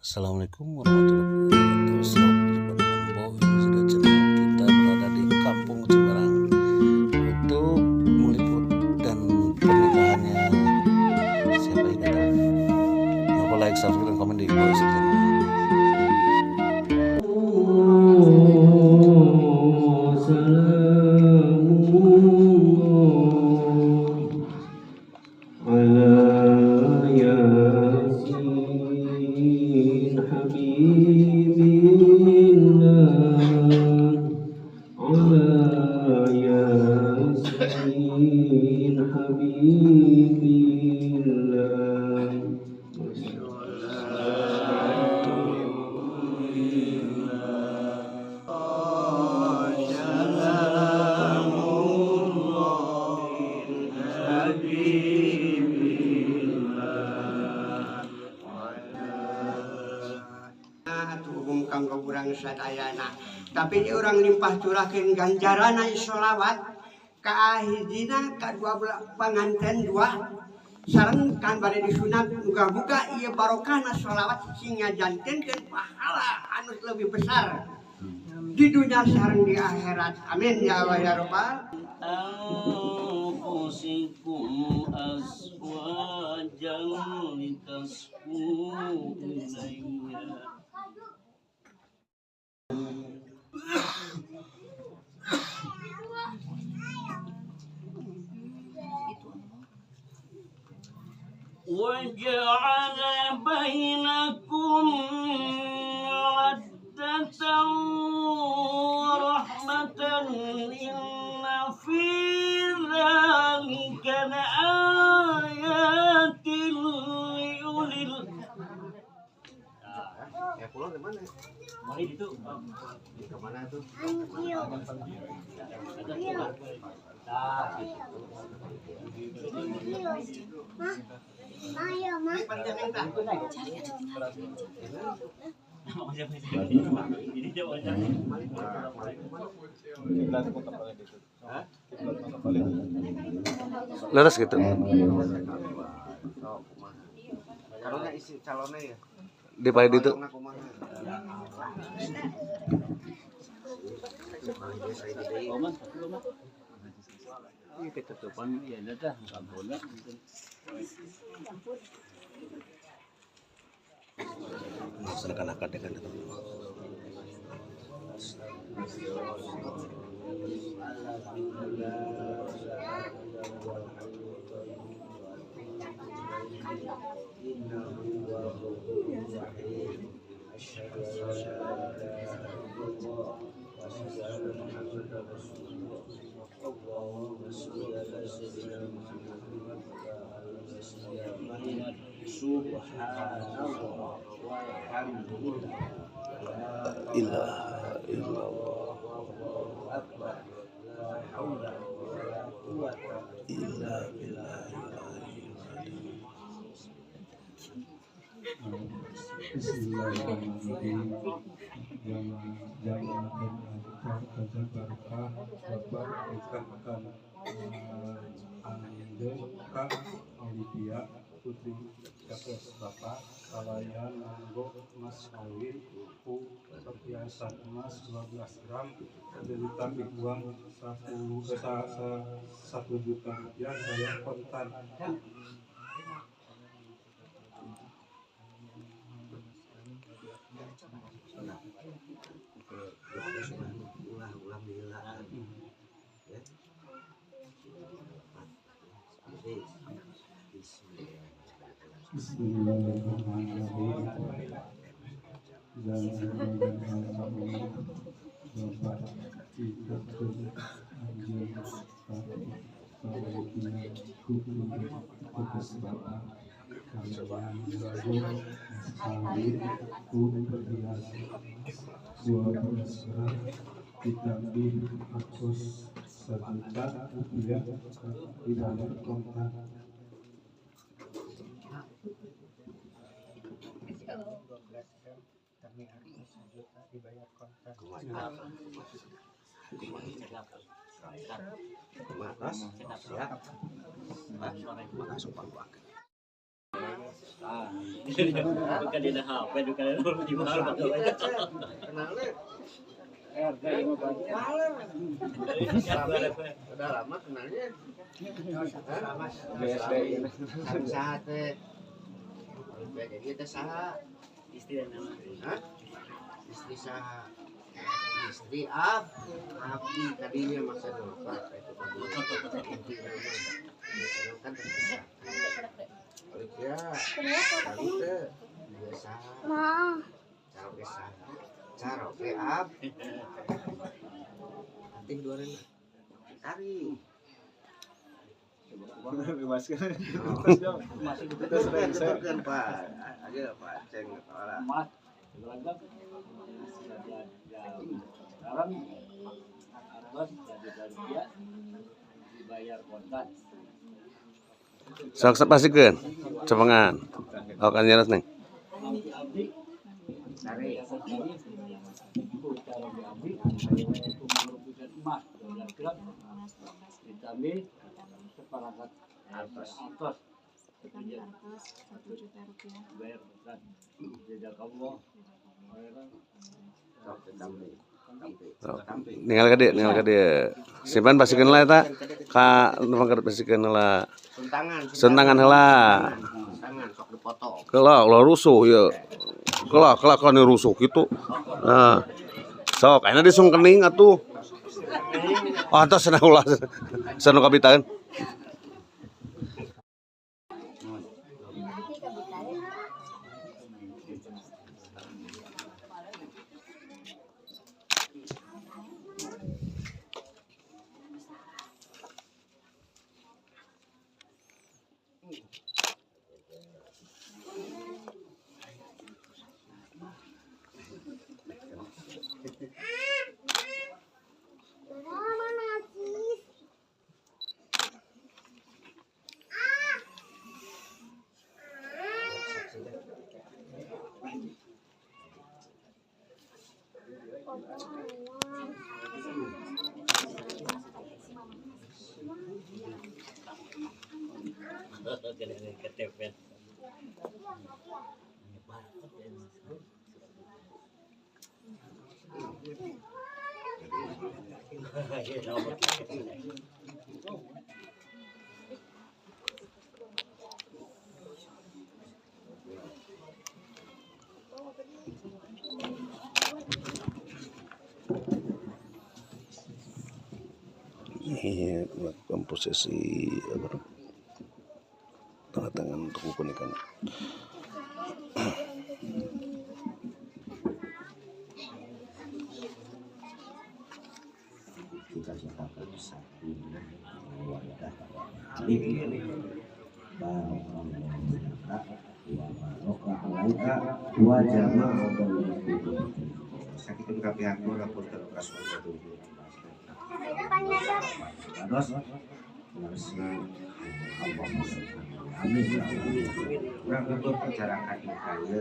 Assalamualaikum warahmatullahi wabarakatuh. Selamat berjumpa dengan Boy Sudah channel. Kita berada di Kampung Cimerang untuk meliput dan pernikahannya siapa yang tahu. Jangan lupa like, subscribe, dan komen di Boy Sudah channel. Kanggo urang sadayana tapi orang limpah curahkeun ganjarana sholawat ka ahidina kadua panganten dua sareng kan bade disunat muga-muga ieu barokahna sholawat sing ngajantenkeun pahala anu lebih besar di dunia sareng di akhirat. Amin ya Allah ya Rabbal anfusikum azwajan litaskunu ilayya وجعل بينكم مودة ورحمة إن في ذلك لآيات لأولي ya pulang ke mana? Mari itu Ke mana tuh? Leres gitu. Karena isi calonnya ya. Di pahit itu. ini ketutupan ya dah enggak boleh Melaksanakan akad ya kan. Ilaha illallah illa billahi Bismillahirrahmanirrahim. Jangan berkah bapak ikan Kak Olivia Putri Capres Bapak Kalayan Manggo Mas Kawin Buku perhiasan emas 12 gram dari tapi uang 1 juta rupiah saya kontan. Bismillahirrahmanirrahim. Ditambih 1 juta rupiah di dalam kontak. Dibayar kontak. Siap. Bukan di HP, bukan di mahal. Udah lama kenalnya. Saha teh. Jadi teh saha? Istri dan nama. Hah? Istri saha? Istri Abdi tadinya maksud lupa itu kan terpisah. Oh iya, lalu teh biasa. Cara oke ab. Nanti keluarin tarik. Bebaskan. Masih Betul Pak. Aja Pak ceng kepala. Mas, beragam. Sekarang harus jadi dia dibayar kontan. Sok pasikeun cepengan. Oh kan nyaras neng. Abdi Tarik. Cara diambil itu merupakan emas 12 gram ditambah seperangkat atas bayar kontan jajal kamu Ninggal ka dieu. Simpan pasikeun heula eta. Ka numpang pasikeun heula. Suntangan heula. Suntangan sok dipoto. Keula rusuh ieu. Keula kan rusuh kitu. Nah. Sok ayeuna disung kening atuh. Oh, tos cenah ulah. Sanu kabitaeun. ketepet. Ini melakukan prosesi tanda tangan untuk pernikahan. Kita ciptakan satu keluarga ini dua jamaah sakitkan kami aku lapor ke lokasi terus amin kurang itu bicarakan kaya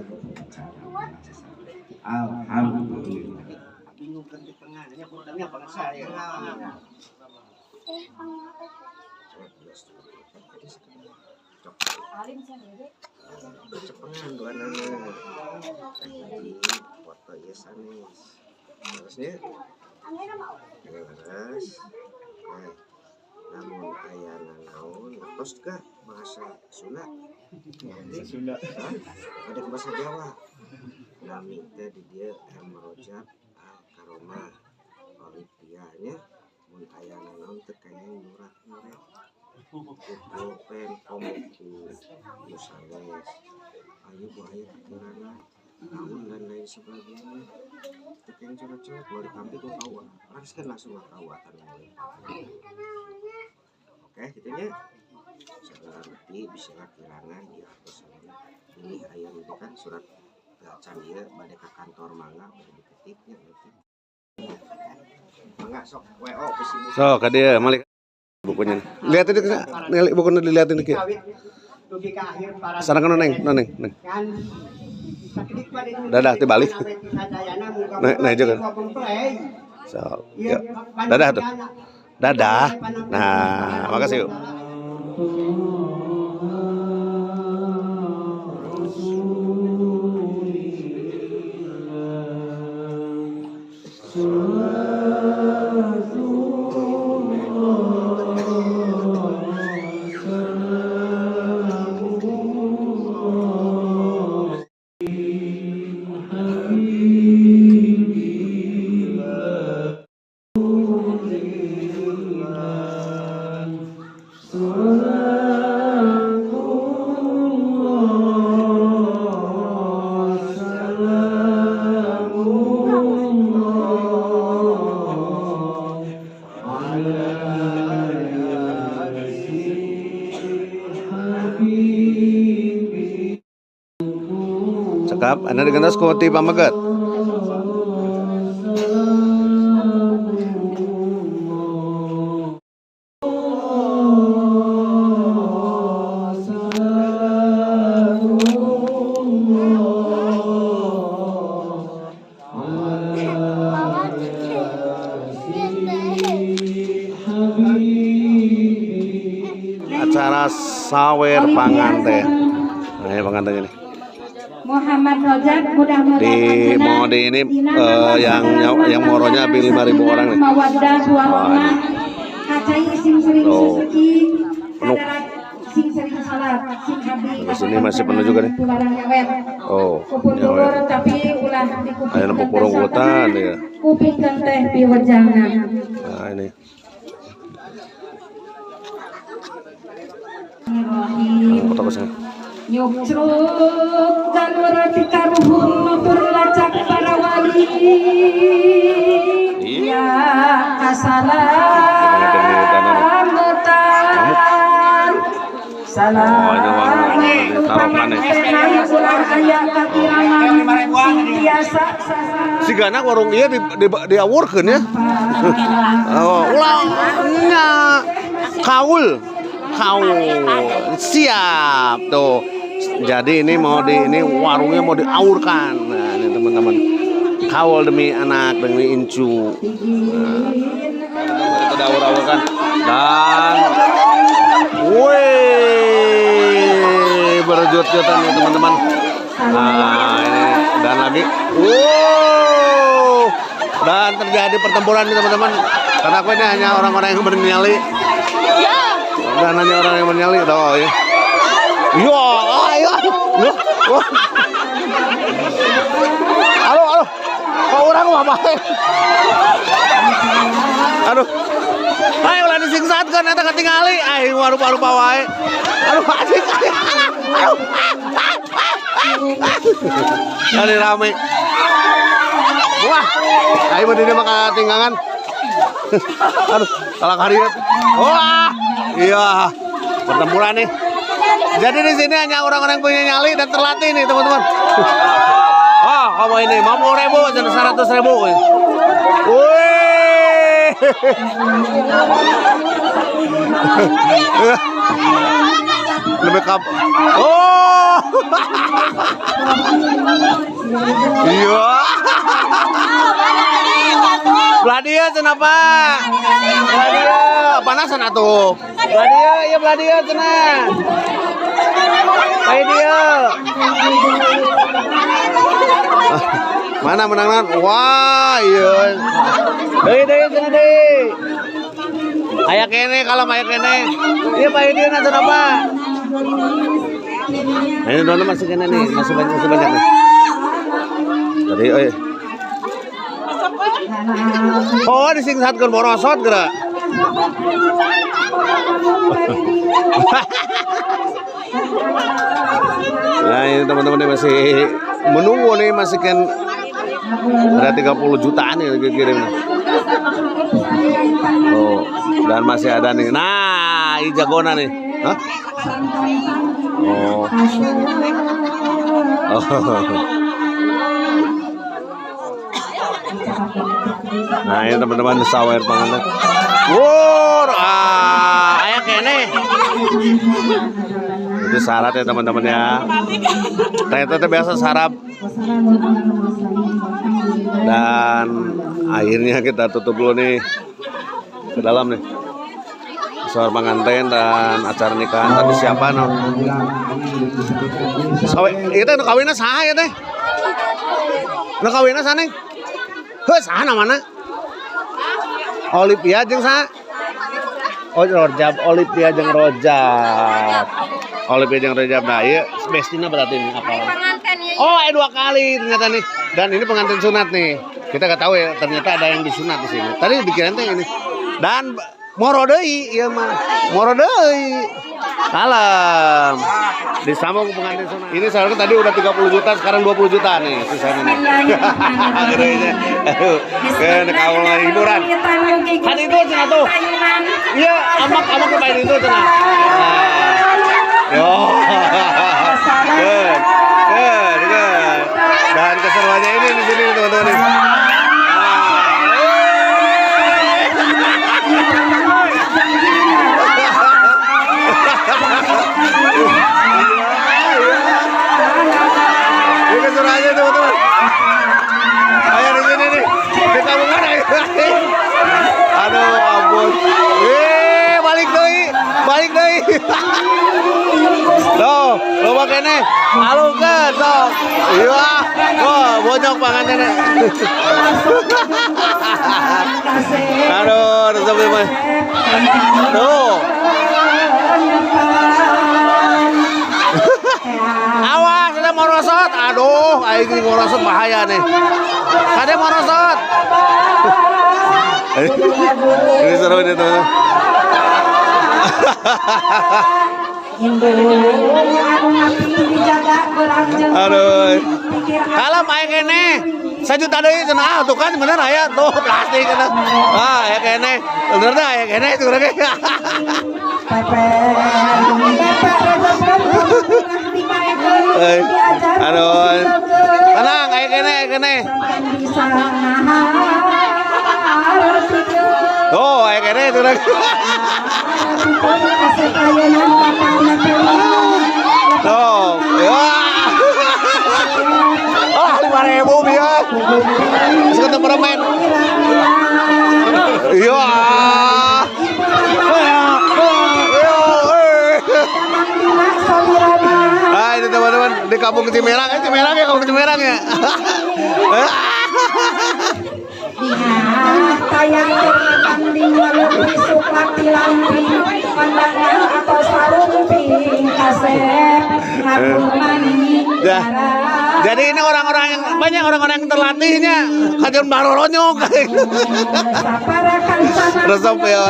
alhamdulillah bingung kan di tengahnya kurangnya bangsa ya cepengan dua nama foto ya sanis terusnya terus namun ayah naon terus juga bahasa Sunda ada ke bahasa Jawa nami teh di dia merojak karoma Olivianya mun ayah naon teh kayaknya nurak pen komoku musales ayo bahaya pikiran namun dan lain sebagainya tekan curhat-curhat mau ditampil ke kawan haruskan langsung ke kawatan oke gitunya segala bukti bisa kirangan di atas ini ayam itu kan surat gacan dia pada ke kantor mangga pada diketiknya nanti mangga sok WO besi So ka dieu malik bukunya. Lihat ini bukunya dilihatin dikit. Sana kan neng. Dadah teh balik. Nah juga. So, yuk. Dadah tuh. Dadah. Nah, makasih yuk. Siap, anda digantos ku ti pamaget. Acara sawer panganten. Nah, ini panganten ini. Muhammad Rojak Di mau di ini yang moronya hampir 5.000 orang nih. Mawaddah warahmah kacai sing sering rezeki penuh. sing sering salat sing habi Di sini masih penuh juga nih. tularang nyawet Oh, kupur tapi ulah dikuping ayo nampak kurung hutan ya. kuping teh piwejangan. Nah ini. Foto kesana. Nyukruk jalur tikaruhun nupur lacak para wali ya kasalamatan salam si Gana warung iya di awurkeun ya. Oh, ulangnya kaul siap tuh. Jadi ini mau ini warungnya mau diaurkan. Nah, ini teman-teman. Kaul demi anak demi incu. Nah, itu diaur-aurkan dan wih berjut-jutan nih teman-teman. Nah, ini dan lagi dan terjadi pertempuran nih teman-teman. Karena aku ini hanya orang-orang yang bernyali. Dan hanya orang yang bernyali tuh ya. Yo, ayo. Halo. Kok orang mah bae. Aduh. Ayo ulah disingsatkeun eta katingali. Aing warupa-rupa wae. Aduh, anjing. Aduh. Kali rame. Wah, aing mah di dieu mah katinggangan. Aduh, kalah hariet. Wah. Iya. Pertempuran nih. Jadi di sini hanya orang-orang punya nyali dan terlatih nih teman-teman. Oh, kamu ini 50.000 dan 100.000. Wih. Lebih kap. Oh. Iya. Bladia kenapa? Bladia panasan atuh. Bladia ya Bladia cenah. Kayak dia. Mana menangan? Wah, iya. Deui cenah deui. Aya kene kalau aya kene. Ieu bae dia na cenah apa? Ini donor masih kene nih, masih banyak nih. Tadi euy. Oh, disingsatkeun borosot geura. Nah ini teman-teman masih menunggu nih, masih kan ada 30 jutaan nih kirim. Oh, dan masih ada nih. Nah, ini jagona nih. Hah? Oh. Nah ini teman-teman sawer panganan. Wur, aya kene. Itu syarat ya teman-teman ya. Ternyata biasa syarat. Dan akhirnya kita tutup dulu nih ke dalam nih. Sawer panganten dan acara nikahan tadi siapa no? Sawe, itu nu kawinna saha ya teh? Nu kawinna sana? Heuh, saha namana? Olivia jeung saha? Oh, Rojab, Olivia jeung Rojab. Olivia jeung Rojab. Nah, ieu bestina berarti ini apa? Oh, 2 kali ternyata nih. Dan ini pengantin sunat nih. Kita enggak tahu ya, ternyata ada yang disunat di sini. Tadi dikirain teh ini. Dan moro deui ieu mah. Moro deui. Salam. Disambung pengantin sunat. Ini seharusnya tadi udah 30 juta, sekarang 20 juta nih sisanya nih. Gedenya. Aduh. Kan kaul hiburan. Kan itu cenah tuh. Iya, amak kepain itu cenah. Yo. Good. Alungkeun sok. Iya. Oh, bonyok pangannya. Aduh, sampai mah. Tuh. Awas, ada morosot. Aduh, aing ini morosot bahaya nih. Ada morosot. Ini seru ini tuh. Aduh. Kalem aya kene. 1 juta deui cenah tuh kan bener aya tuh plastik cenah. Ah, aya kene. Bener dah aya kene tuh lagi. Aduh. Tenang aya kene. Oh, aya kene tuh lagi. Tuh. Ah, 5.000 biar. Sekedar permen. Iya. Nah, ini teman-teman di Kampung Cimerang. Cimerang ya, Kampung Cimerang ya. Tayang tanding walau besok laki lamping pandangan atau salumping kasep ngapung mani jadi ini orang-orang yang banyak orang-orang yang terlatihnya kajian baroronyok resep ya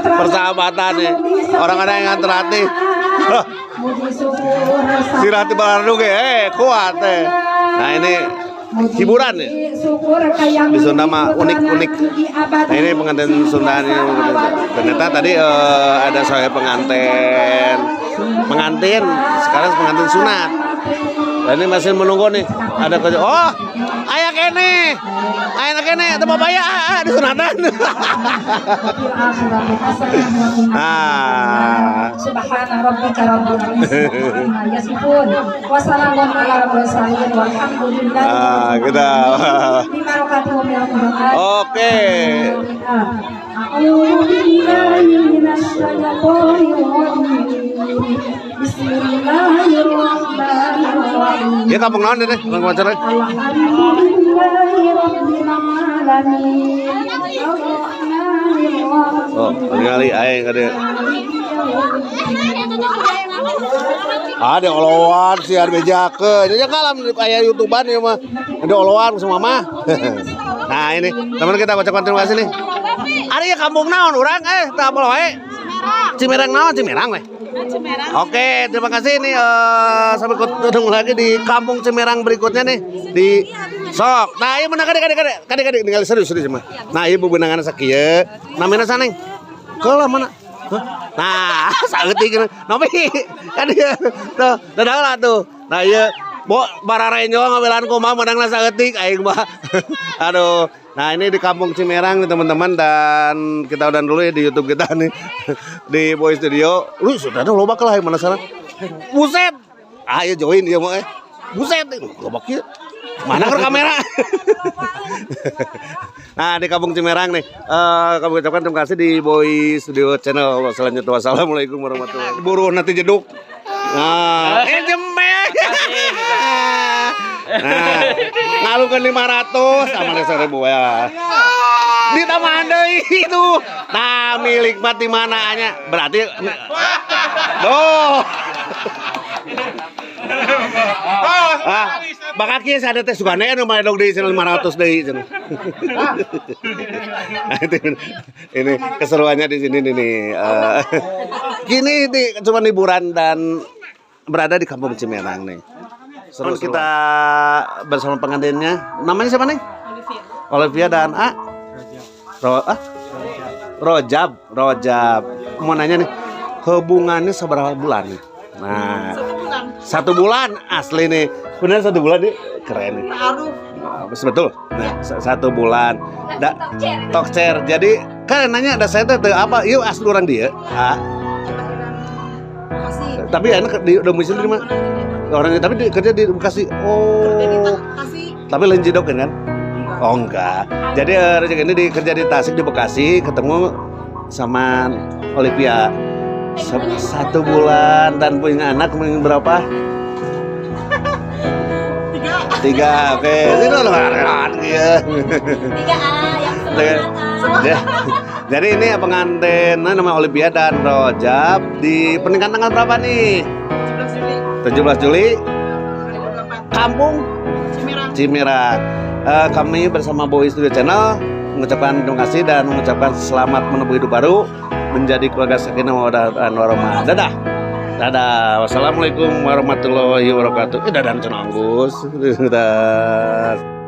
persahabatan nih orang-orang yang terlatih sirati barardung kuat nah ini hiburan ya di Sunda mah unik-unik. Nah ini pengantin Sunda ini ternyata tadi ada saya pengantin sekarang pengantin sunat. Dan ini masih menunggu nih ada kerja. Oh ayah kene ada babaya di sunatan. Subhana rabbika rabbil izzati amma yasifun wa salamun alal mursalin walhamdulillah. Kita. Oke. Ya kampung naon deh, kampung pacaran. Oh, kali aing ada. Ada olowan si ada bejakeun. Nya kalam aya YouTubean ya mah. Ada olowan semua mah. Nah, ini teman kita ucapkan terima kasih nih. Ari ya kampung naon urang teu apal wae. Cimerang naon Cimerang we. Oke, terima kasih nih sampai ketemu lagi di Kampung Cimerang berikutnya nih di sok. Nah, ieu mana kadek tinggal serius mah. Nah, ieu bebenangan sakieu. Namina saneng. Keula mana? Nah, saeutik nopi. Kan ieu tuh, dadang tuh. Nah, ieu bararenyo ngabelan kumaha menangna saeutik aing mah. Aduh. Nah, ini di Kampung Cimerang nih teman-teman dan kita udah dulu ya di YouTube kita nih di Boy Studio. Lu sudah ada loba lah yang mana sana? Buset. Ayo join dia mau Buset. Loba kieu. Mana ke kamera? Nah, di Kampung Cimerang nih. Kami ucapkan terima kasih di Boy Studio channel. Selanjutnya wassalamualaikum warahmatullahi wabarakatuh. Buru nanti jeduk. Nah, jemeh. Nah, ngalukan 500 sama 1.000 ya. Ditambahan deui itu. Nah, milik mati mananya. Berarti Duh. Bakal kieu sada teh sugane anu mah dog deui 500 deui cenah. Ini keseruannya di sini nih. Gini cuma hiburan dan berada di Kampung Cimerang nih. Seru kita bersama pengantinnya. Namanya siapa nih? Olivia dan Rojab. Mau nanya nih, hubungannya seberapa bulan nih? Nah, 1 bulan asli nih. Benar 1 bulan nih, keren nih. Betul. Nah, 1 bulan. Tokcer. Jadi kan nanya ada saya tuh apa? Yuk asli orang dia. Tapi anak di domisili di mana? Orangnya tapi kerja di Bekasi. Oh. Tapi lain jidokin kan? Oh enggak. Jadi rezeki ini kerja di Tasik di Bekasi ketemu sama Olivia 1 bulan dan punya anak berapa? 3, oke. Sini loh, ya. 3A yang semangat. Ya. Jadi ini pengantin nama Olivia dan Rojab di pernikahan tanggal berapa nih? 17 Juli. Kampung Cimirang. Kami bersama Boy Studio Channel mengucapkan terima kasih dan mengucapkan selamat menempuh hidup baru menjadi keluarga sakinah mawaddah warahmah. Dadah. Dadah. Wassalamualaikum warahmatullahi wabarakatuh. Dadah Cun Anggus. Dadah.